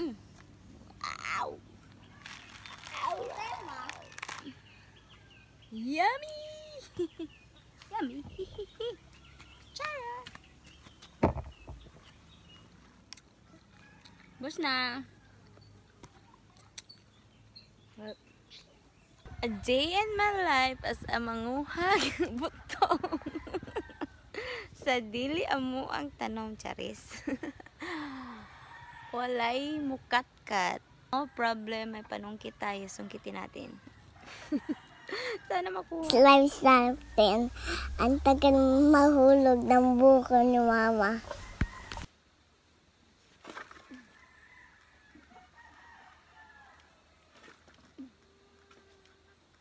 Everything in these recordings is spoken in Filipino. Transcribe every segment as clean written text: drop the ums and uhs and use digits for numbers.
Mm. Ow! Ow! Yummy! Yummy! Chara! Bus na! A day in my life as a manguhag butong sa dili amo ang tanom charis. Walay mukat-kat. No problem, may panungkit tayo, sungkitin natin. Sana makuha. Slime natin. Ang tagal mahulog ng buko ni Mama.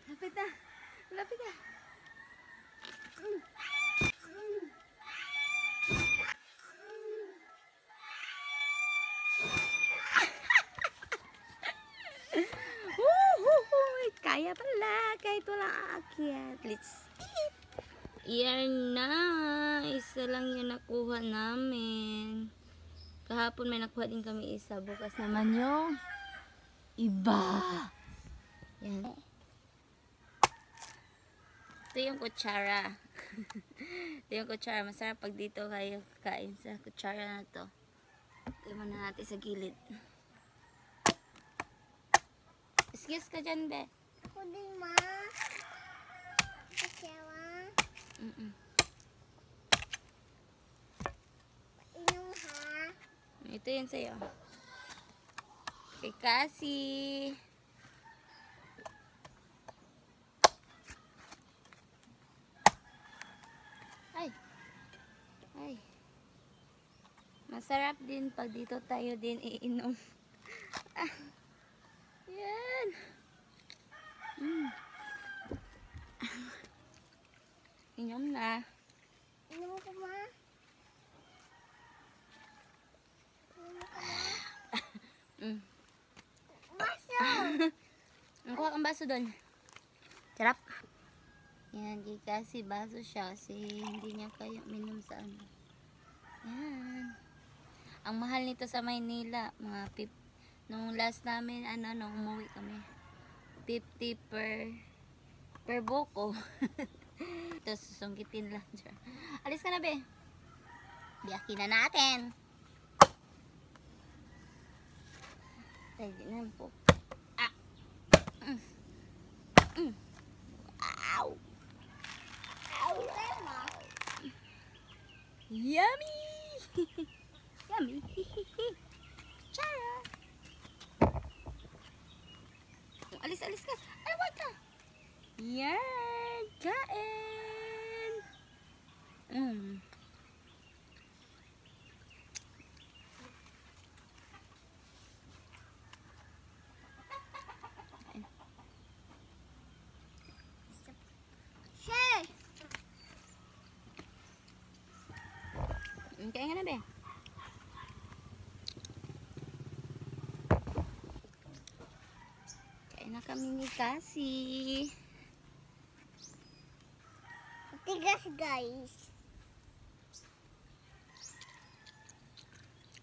Lapit na. Lapit na. Kaya pala. Kahit walang aakyat. Let's eat. Yan na. Isa lang yung nakuha namin. Kahapon may nakuha din kami isa. Bukas naman yung iba. Yan. Ito yung kutsara. Ito yung kutsara. Masarap pag dito kayo kain sa kutsara na to. Ito muna natin sa gilid. Excuse ka dyan, be. Ako din, Ma. Kasawa. Inom, ha? Ito yun sa'yo. Kay Cassie. Ay. Ay. Masarap din pag dito tayo din iinom. Ah. Yan. Inom na. Inom ko, Ma. Baso! Ang kuha kang baso doon. Sarap. Yan, kasi baso siya kasi hindi niya kaya minom sa ano. Yan. Ang mahal nito sa Maynila, mga nung last namin, nung umuwi kami. 50 per buko. Ito, susungkitin lang dyan. Alis ka na, be. Biyakin na natin. Pwede na po. Ah. Ow! Ow! Yummy! Yummy! Chara! Alis ka! Ay, wag ka! Yan! Kain! Shay! Kain ka na, be. Kain na kami ni Cassie. Tigas, guys.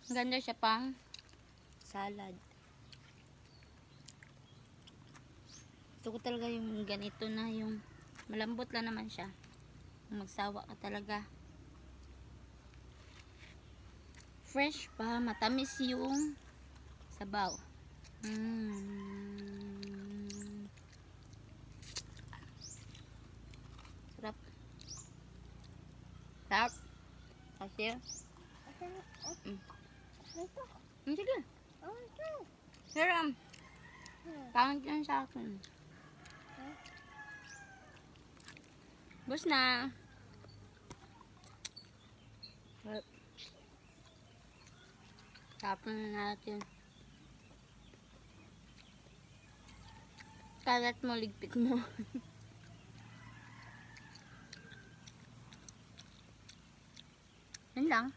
Ganda siya pang salad. Gusto ko talaga yung ganito na yung malambot lang naman siya. Magsawa ka talaga. Fresh pa, matamis yung sabaw. Sarap. Sarap. Kasi Ito. sige. Oh, ito. Sarap. Pangit yan sa akin. Bus na. Tapon na natin. Kalat mo, ligpit mo. Yan lang.